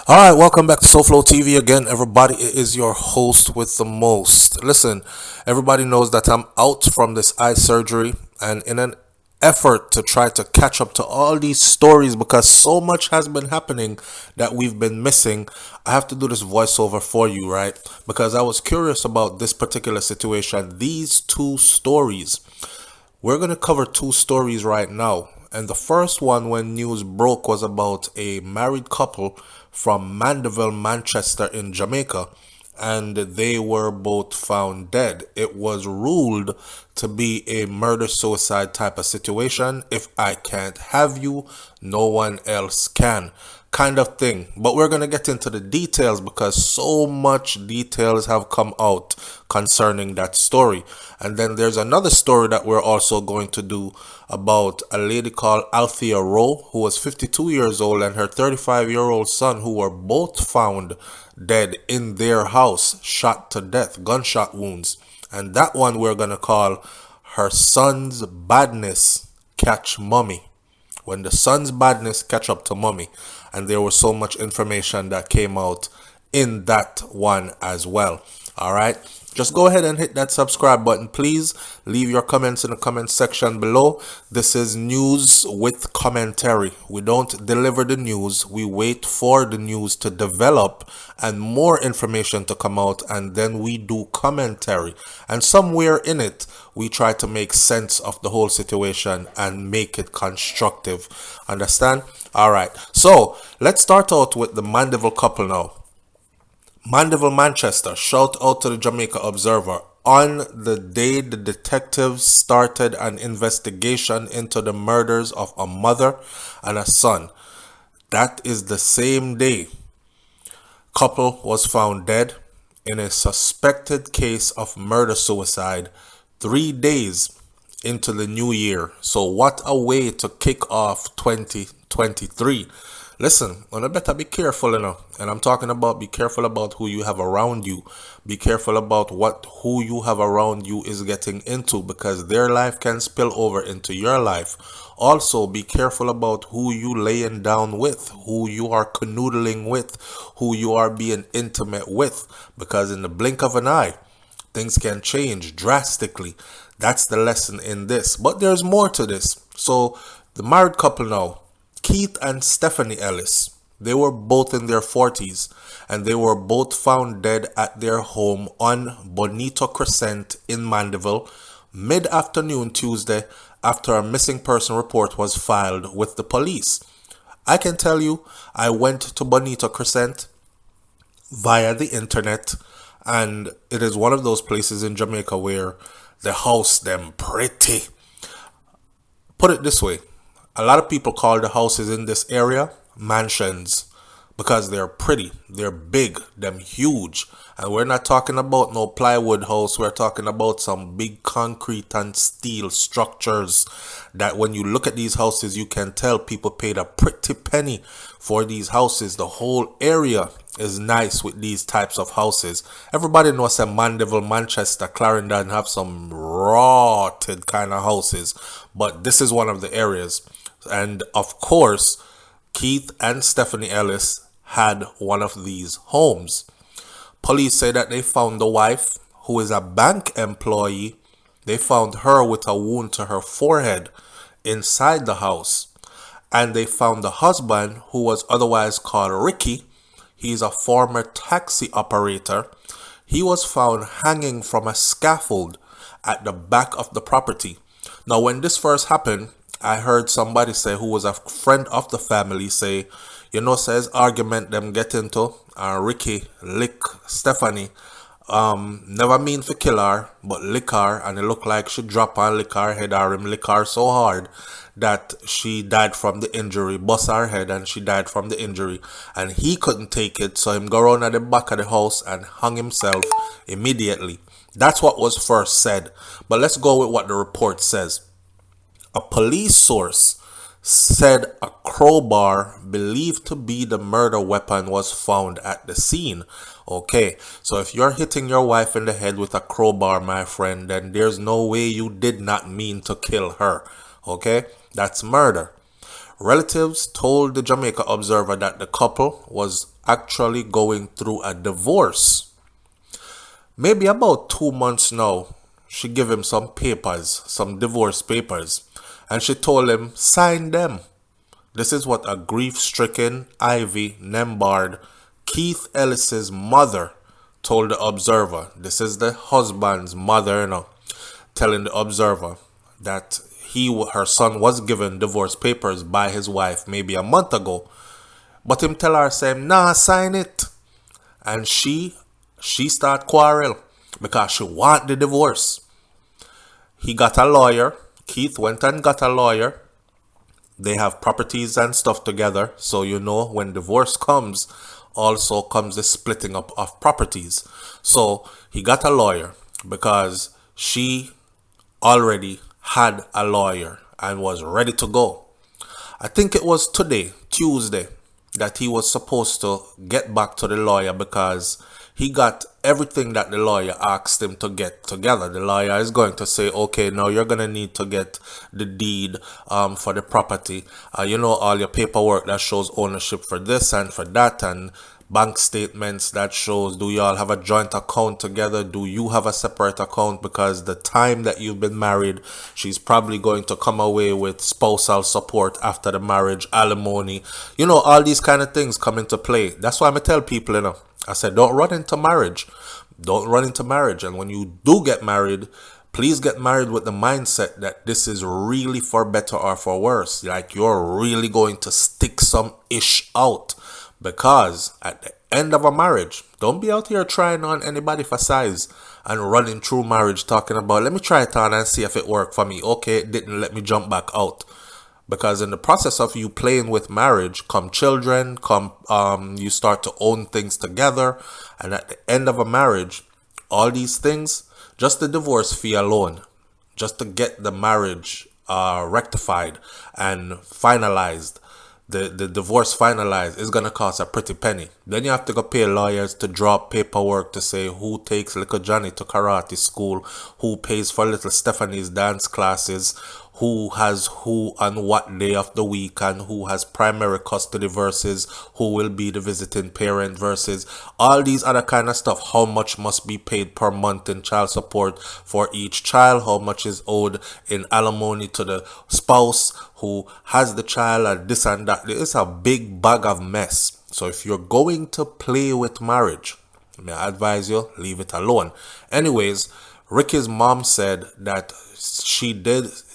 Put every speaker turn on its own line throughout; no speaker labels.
All right, welcome back to SouFLoTV again, everybody. It is your host with the most. Listen, everybody knows that I'm out from this eye surgery, and in an effort to try to catch up to all these stories because so much has been happening that we've been missing, I have to do this voiceover for you, right? Because I was curious about this particular situation, these two stories. We're going to cover two stories right now. And the first one, when news broke, was about a married couple from Mandeville, Manchester, in Jamaica. And they were both found dead. It was ruled to be a murder suicide type of situation. If I can't have you, no one else can, kind of thing. But we're going to get into the details because so much details have come out concerning that story. And then there's another story that we're also going to do about a lady called Althea Rowe, who was 52 years old, and her 35-year-old son, who were both found dead in their house, shot to death, gunshot wounds. And that one we're going to call Her Son's Badness Catch Mummy. When the son's badness catch up to mummy. And there was so much information that came out in that one as well. All right, just go ahead and hit that subscribe button. Please leave your comments in the comment section below. This is news with commentary. We don't deliver the news. We wait for the news to develop and more information to come out, and then we do commentary. And somewhere in it, we try to make sense of the whole situation and make it constructive. Understand? All right. So let's start out with the Mandeville couple now. Mandeville, Manchester. Shout out to the Jamaica Observer. On the day the detectives started an investigation into the murders of a mother and a son, that is the same day couple was found dead in a suspected case of murder-suicide 3 days into the new year. So what a way to kick off 2023. Listen, I better be careful, and I'm talking about be careful about who you have around you. Be careful about who you have around you is getting into, because their life can spill over into your life. Also, be careful about who you laying down with, who you are canoodling with, who you are being intimate with, because in the blink of an eye, things can change drastically. That's the lesson in this. But there's more to this. So the married couple now, Keith and Stephanie Ellis, they were both in their 40s, and they were both found dead at their home on Bonito Crescent in Mandeville mid-afternoon Tuesday after a missing person report was filed with the police. I can tell you, I went to Bonito Crescent via the internet, and it is one of those places in Jamaica where the house them pretty. Put it this way, a lot of people call the houses in this area mansions because they're pretty, they're big, them huge. And we're not talking about no plywood house, we're talking about some big concrete and steel structures that when you look at these houses, you can tell people paid a pretty penny for these houses. The whole area is nice with these types of houses. Everybody knows that Mandeville, Manchester, Clarendon have some rotted kind of houses, but this is one of the areas. And of course, Keith and Stephanie Ellis had one of these homes. Police say that they found the wife, who is a bank employee. They found her with a wound to her forehead inside the house. And they found the husband, who was otherwise called Ricky. He's a former taxi operator. He was found hanging from a scaffold at the back of the property. Now, when this first happened, I heard somebody say, who was a friend of the family, say, says argument them get into, Ricky lick Stephanie, never mean to kill her, but lick her, and it looked like she dropped and lick her head, or him lick her so hard that she died from the injury, bust her head, and she died from the injury, and he couldn't take it, so him go around at the back of the house and hung himself immediately. That's what was first said, but let's go with what the report says. A police source said a crowbar believed to be the murder weapon was found at the scene. Okay, so if you're hitting your wife in the head with a crowbar, my friend, then there's no way you did not mean to kill her. Okay, that's murder. Relatives told the Jamaica Observer that the couple was actually going through a divorce. Maybe about 2 months now, she gave him some papers, some divorce papers, and she told him, sign them. This is what a grief-stricken Ivy Nembard, Keith Ellis's mother, told the Observer. This is the husband's mother, telling the Observer that her son was given divorce papers by his wife maybe a month ago. But him tell her, saying, nah, sign it. And she start quarrel because she want the divorce. He got a lawyer. Keith went and got a lawyer. They have properties and stuff together. So when divorce comes, also comes the splitting up of properties. So he got a lawyer because she already had a lawyer and was ready to go. I think it was today, Tuesday, that he was supposed to get back to the lawyer because he got everything that the lawyer asked him to get together. The lawyer is going to say, okay, now you're going to need to get the deed for the property. All your paperwork that shows ownership for this and for that, and bank statements that shows, do you all have a joint account together? Do you have a separate account? Because the time that you've been married, she's probably going to come away with spousal support after the marriage, alimony. All these kind of things come into play. That's why I tell people, I said, don't run into marriage. Don't run into marriage. And when you do get married, please get married with the mindset that this is really for better or for worse. Like you're really going to stick some ish out. Because at the end of a marriage, don't be out here trying on anybody for size and running through marriage talking about, let me try it on and see if it worked for me. Okay, it didn't, let me jump back out. Because in the process of you playing with marriage, come children, you start to own things together. And at the end of a marriage, all these things, just the divorce fee alone, just to get the marriage rectified and finalized, the divorce finalized, is going to cost a pretty penny. Then you have to go pay lawyers to draw up paperwork to say who takes little Johnny to karate school, who pays for little Stephanie's dance classes, who has who on what day of the week, and who has primary custody versus who will be the visiting parent versus all these other kind of stuff. How much must be paid per month in child support for each child, how much is owed in alimony to the spouse who has the child, and this and that. It's a big bag of mess. So if you're going to play with marriage, may I advise you, leave it alone. Anyways, Ricky's mom said that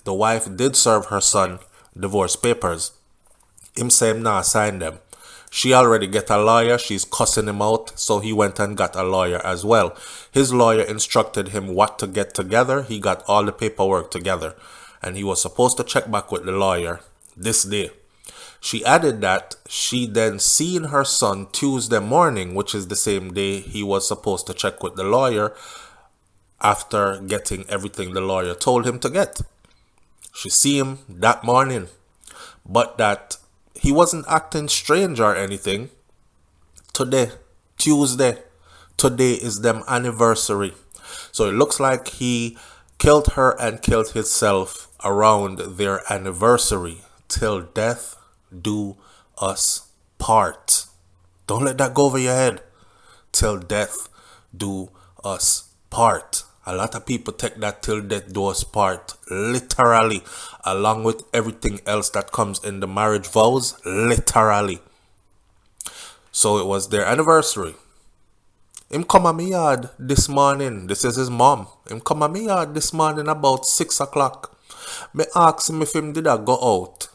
the wife did serve her son divorce papers. Him say him nah sign them. She already get a lawyer. She's cussing him out. So he went and got a lawyer as well. His lawyer instructed him what to get together. He got all the paperwork together. And he was supposed to check back with the lawyer this day. She added that she then seen her son Tuesday morning, which is the same day he was supposed to check with the lawyer after getting everything the lawyer told him to get. She see him that morning, but that he wasn't acting strange or anything. Today, Tuesday, today is them anniversary. So it looks like he killed her and killed himself around their anniversary. Till death do us part. Don't let that go over your head. Till death do us part. A lot of people take that till death do us part literally, along with everything else that comes in the marriage vows, literally. So it was their anniversary. Him come at me yard this morning. This is his mom. Him come at me yard this morning about 6 o'clock. Me ask him if him did I go out.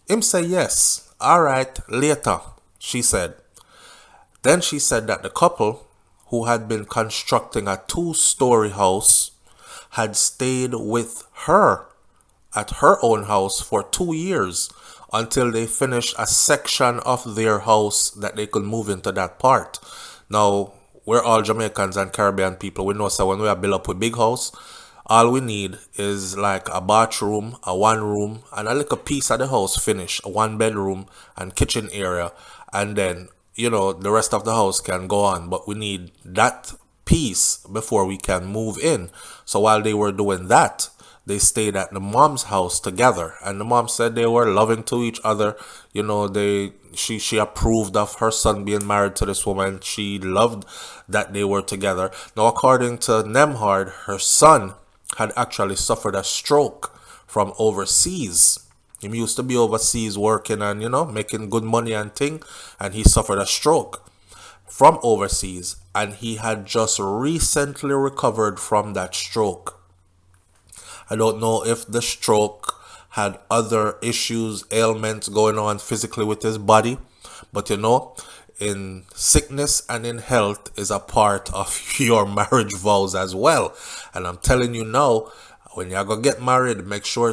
Him say yes. Alright, later, she said. Then she said that the couple, who had been constructing a 2-story house, had stayed with her at her own house for 2 years until they finished a section of their house that they could move into that part. Now, we're all Jamaicans and Caribbean people. We know so when we are built up with big house, all we need is like a bathroom, a 1 room, and a little piece of the house finished, a 1 bedroom and kitchen area, and then the rest of the house can go on. But we need that piece before we can move in. So while they were doing that, they stayed at the mom's house together, and the mom said they were loving to each other. You know, she approved of her son being married to this woman. She loved that they were together. Now, according to Nemhard, her son had actually suffered a stroke from overseas. He used to be overseas working and, making good money and thing, and he suffered a stroke from overseas, and he had just recently recovered from that stroke. I don't know if the stroke had other issues, ailments going on physically with his body, but in sickness and in health is a part of your marriage vows as well. And I'm telling you now, when you're gonna get married, make sure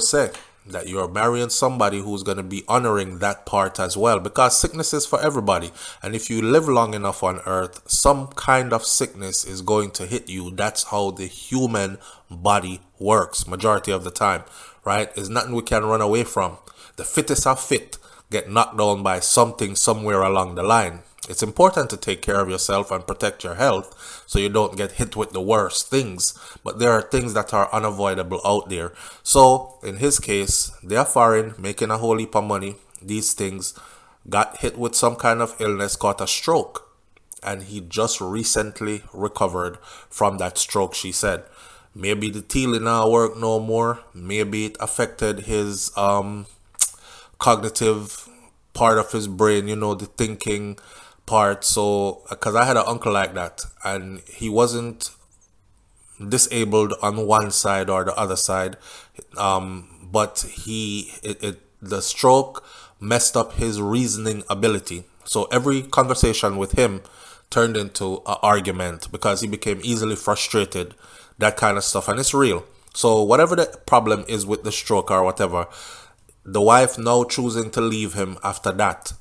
that you're marrying somebody who's going to be honoring that part as well, because sickness is for everybody, and if you live long enough on earth, some kind of sickness is going to hit you. That's how the human body works majority of the time, right? It's nothing we can run away from. The fittest are fit get knocked down by something somewhere along the line. It's important to take care of yourself and protect your health so you don't get hit with the worst things. But there are things that are unavoidable out there. So in his case, they are foreign, making a whole heap of money. These things got hit with some kind of illness, caught a stroke. And he just recently recovered from that stroke, she said. Maybe the teal now work no more. Maybe it affected his cognitive part of his brain, the thinking part. So because I had an uncle like that, and he wasn't disabled on one side or the other side, but the stroke messed up his reasoning ability. So every conversation with him turned into an argument because he became easily frustrated, that kind of stuff. And it's real. So whatever the problem is with the stroke or whatever, the wife now choosing to leave him after that,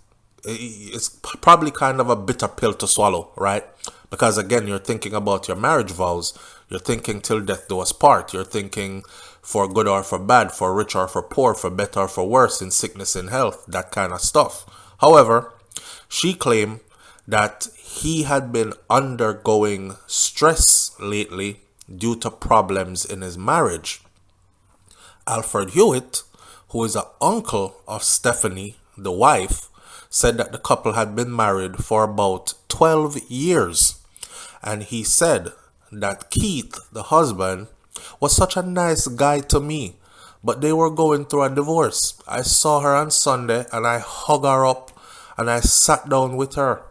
it's probably kind of a bitter pill to swallow, right? Because again, you're thinking about your marriage vows. You're thinking till death do us part. You're thinking for good or for bad, for rich or for poor, for better or for worse, in sickness and health, that kind of stuff. However, she claimed that he had been undergoing stress lately due to problems in his marriage. Alfred Hewitt, who is an uncle of Stephanie, the wife, said that the couple had been married for about 12 years. And he said that Keith, the husband, was such a nice guy to me, but they were going through a divorce. I saw her on Sunday and I hugged her up and I sat down with her.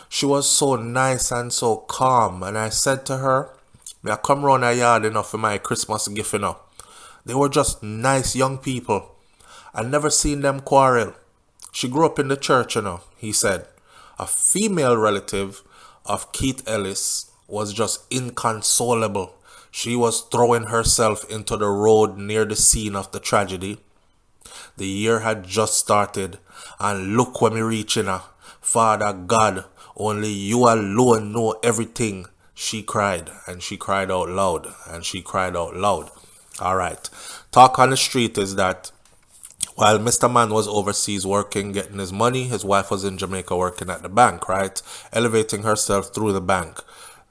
She was so nice and so calm, and I said to her, "May I come round a yard enough for my Christmas gift, They were just nice young people. I never seen them quarrel." She grew up in the church, he said. A female relative of Keith Ellis was just inconsolable. She was throwing herself into the road near the scene of the tragedy. The year had just started, and look where me reaching. Father God, only you alone know everything. She cried, and she cried out loud, and she cried out loud. All right. Talk on the street is that while Mr. Man was overseas working, getting his money, his wife was in Jamaica working at the bank, right? Elevating herself through the bank.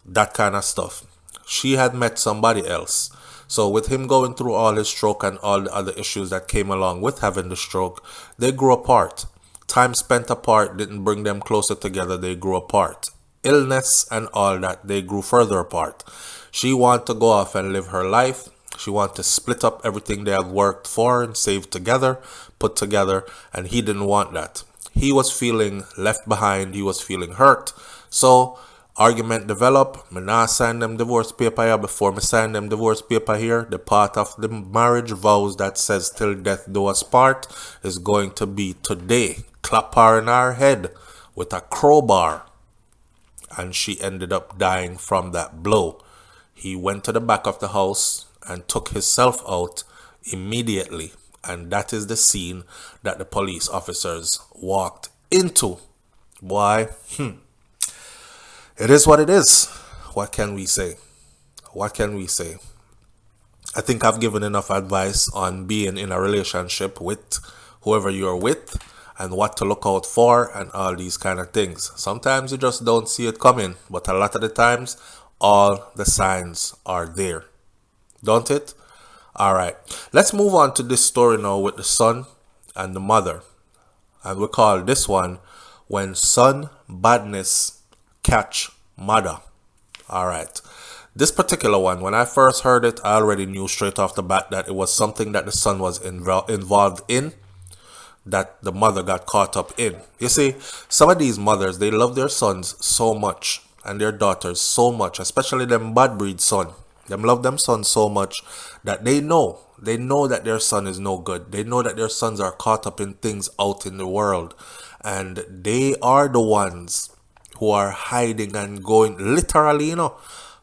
That kind of stuff. She had met somebody else. So with him going through all his stroke and all the other issues that came along with having the stroke, they grew apart. Time spent apart didn't bring them closer together. They grew apart. Illness and all that, they grew further apart. She wanted to go off and live her life. She wanted to split up everything they had worked for and saved together, put together, and he didn't want that. He was feeling left behind. He was feeling hurt. So argument developed. Me nah sign them divorce paper here. Before me sign them divorce paper here, the part of the marriage vows that says till death do us part is going to be today. Clap her in her head with a crowbar. And she ended up dying from that blow. He went to the back of the house and took himself out immediately. And that is the scene that the police officers walked into. Boy, it is what it is. What can we say? What can we say? I think I've given enough advice on being in a relationship with whoever you're with and what to look out for and all these kind of things. Sometimes you just don't see it coming, but a lot of the times, all the signs are there. Don't it? All right, let's move on to this story now with the son and the mother. And we call this one When Son Badniss Catch Mother. All right. This particular one, when I first heard it, I already knew straight off the bat that it was something that the son was involved in, that the mother got caught up in. You see, some of these mothers, they love their sons so much and their daughters so much, especially them bad breed son. Them love them sons so much that they know that their son is no good. They know that their sons are caught up in things out in the world. And they are the ones who are hiding and going, literally,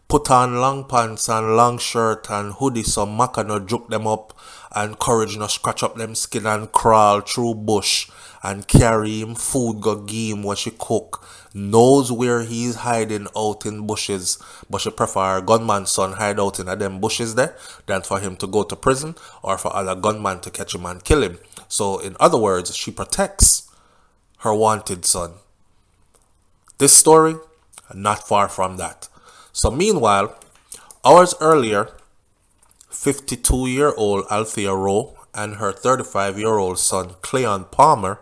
put on long pants and long shirt and hoodie so Maca no juke them up and courage no scratch up them skin and crawl through bush and carry him food go give him what she cook. Knows where he's hiding out in bushes, but she prefer her gunman son hide out in them bushes there than for him to go to prison or for other gunman to catch him and kill him. So in other words, she protects her wanted son. This story, not far from that. So meanwhile, hours earlier, 52-year-old Althea Rowe and her 35-year-old son Cleon Palmer,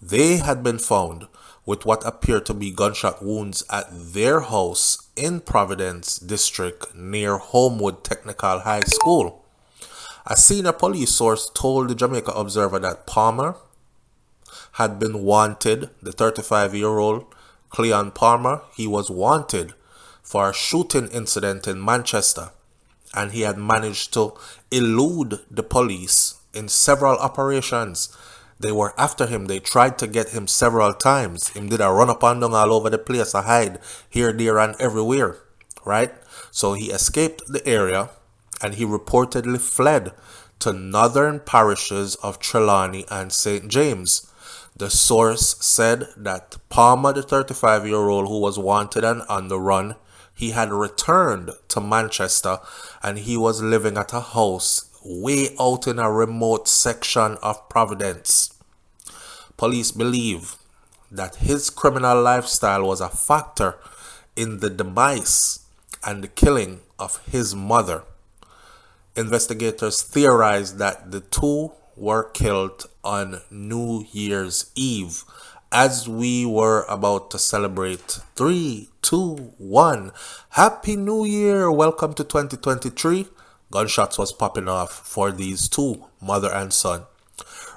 they had been found with what appeared to be gunshot wounds at their house in Providence District near Homewood Technical High School. A senior police source told the Jamaica Observer that Palmer had been wanted. The 35-year-old Cleon Palmer, he was wanted for a shooting incident in Manchester, and he had managed to elude the police in several operations. They were after him. They tried to get him several times. Him did a run up and down all over the place, a hide here, there, and everywhere, right? So he escaped the area, and he reportedly fled to northern parishes of Trelawney and St. James. The source said that Palmer, the 35-year-old who was wanted and on the run, he had returned to Manchester and he was living at a house way out in a remote section of Providence. Police believe that his criminal lifestyle was a factor in the demise and the killing of his mother. Investigators theorized that the two were killed on New Year's Eve as we were about to celebrate 3, 2, 1. Happy New Year! Welcome to 2023. Gunshots was popping off for these two, mother and son.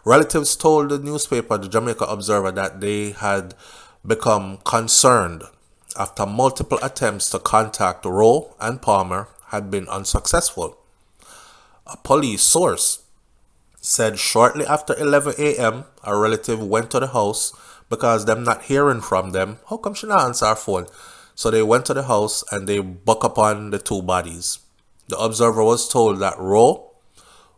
Relatives told the newspaper, the Jamaica Observer, that they had become concerned after multiple attempts to contact Rowe and Palmer had been unsuccessful. A police source said shortly after 11 a.m. a relative went to the house because them not hearing from them. How come she not answer her phone? So they went to the house and they buck upon the two bodies. The Observer was told that Rowe,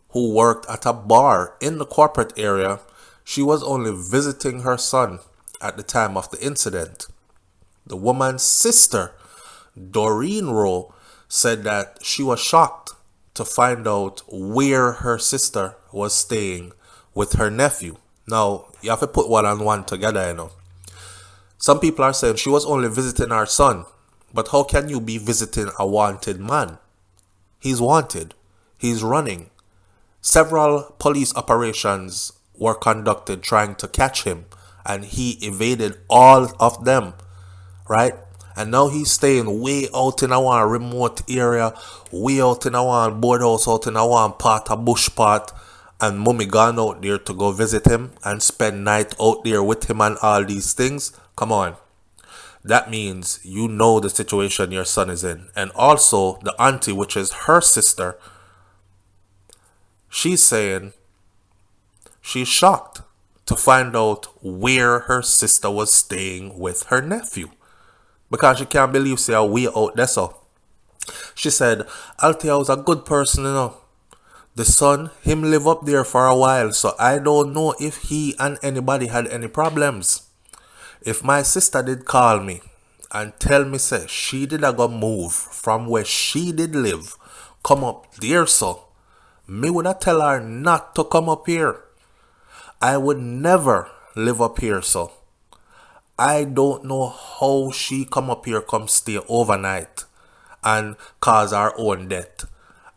who worked at a bar in the corporate area, she was only visiting her son at the time of the incident. The woman's sister, Doreen Rowe, said that she was shocked to find out where her sister was staying with her nephew. Now, you have to put one and one together, Some people are saying she was only visiting her son. But how can you be visiting a wanted man? He's wanted. He's running. Several police operations were conducted trying to catch him, and he evaded all of them, right? And now he's staying way out in a remote area, way out in a boardhouse, out in a part, a bush part, and mommy gone out there to go visit him and spend night out there with him and all these things. Come on. That means you know the situation your son is in. And also the auntie, which is her sister, she's saying she's shocked to find out where her sister was staying with her nephew. Because she can't believe say we out there so. She said, Althea was a good person, The son, him live up there for a while, so I don't know if he and anybody had any problems. If my sister did call me and tell me say she did a go move from where she did live, come up there so, me would have tell her not to come up here. I would never live up here so. I don't know how she come up here, come stay overnight and cause her own death.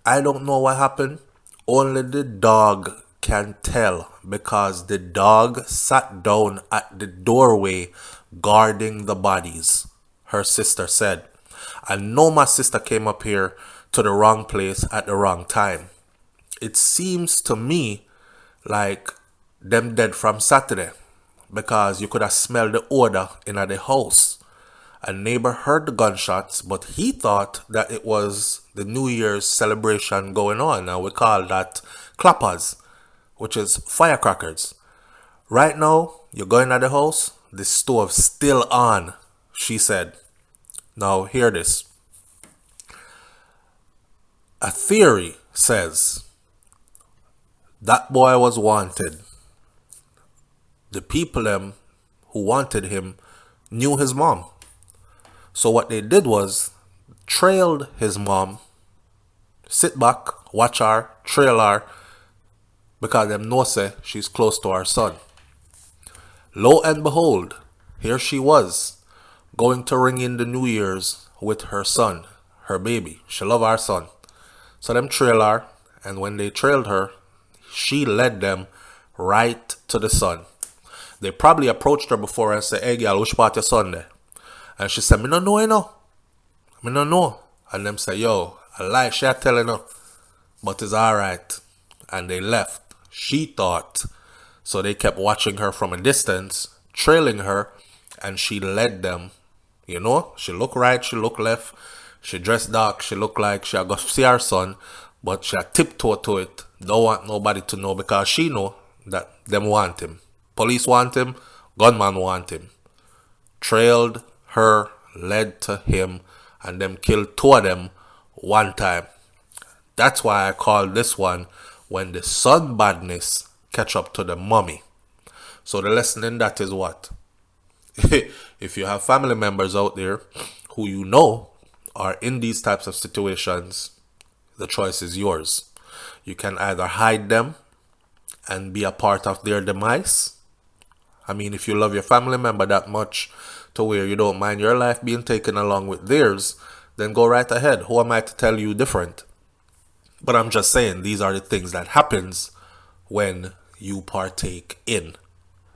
I don't know what happened, Only the dog can tell because the dog sat down at the doorway guarding the bodies, her sister said. I know my sister came up here to the wrong place at the wrong time. It seems to me like them dead from Saturday because you could have smelled the odor in the house. A neighbor heard the gunshots, but he thought that it was the New Year's celebration going on. Now we call that clappers, which is firecrackers. Right now, you're going at the house, the stove's still on, she said. Now hear this. A theory says that boy was wanted. The people who wanted him knew his mom. So what they did was trailed his mom, sit back, watch her, trail her, because them know say she's close to her son. Lo and behold, here she was, going to ring in the New Year's with her son, her baby. She love her son. So them trail her, and when they trailed her, she led them right to the son. They probably approached her before and said, hey girl, which part your son there? And she said, me no know, you know. Me no know. And them say, yo, I lie, she telling her. But it's alright. And they left. She thought. So they kept watching her from a distance, trailing her, and she led them. You know, she looked right, she looked left. She dressed dark, she looked like she had got to see her son, but she had tiptoed to it. Don't want nobody to know because she know that them want him. Police want him, gunman want him. Trailed her, led to him, and them killed two of them one time. That's why I call this one when the son badness catch up to the mommy. So the lesson in that is what? If you have family members out there who you know are in these types of situations, the choice is yours. You can either hide them and be a part of their demise. I mean, if you love your family member that much to where you don't mind your life being taken along with theirs, then go right ahead. Who am I to tell you different? But I'm just saying, these are the things that happens when you partake in.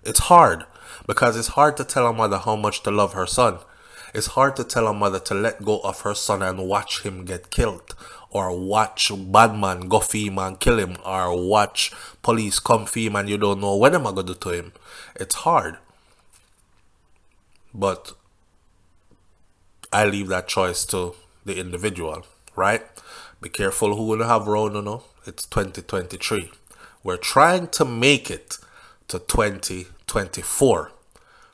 It's hard because it's hard to tell a mother how much to love her son. It's hard to tell a mother to let go of her son and watch him get killed, or watch bad man go for him and kill him, or watch police come for him and you don't know what am I going to do to him. It's hard. But I leave that choice to the individual, right? Be careful who will have round, you know. It's 2023. We're trying to make it to 2024.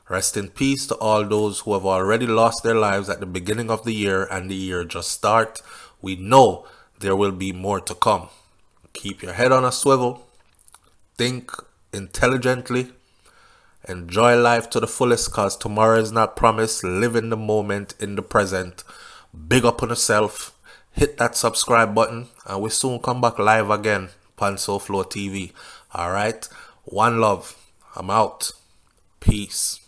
Rest in peace to all those who have already lost their lives at the beginning of the year and the year just start. We know there will be more to come. Keep your head on a swivel. Think intelligently. Enjoy life to the fullest because tomorrow is not promised. Live in the moment, in the present. Big up on yourself. Hit that subscribe button and we soon come back live again on SouFLoTV. Alright? One love. I'm out. Peace.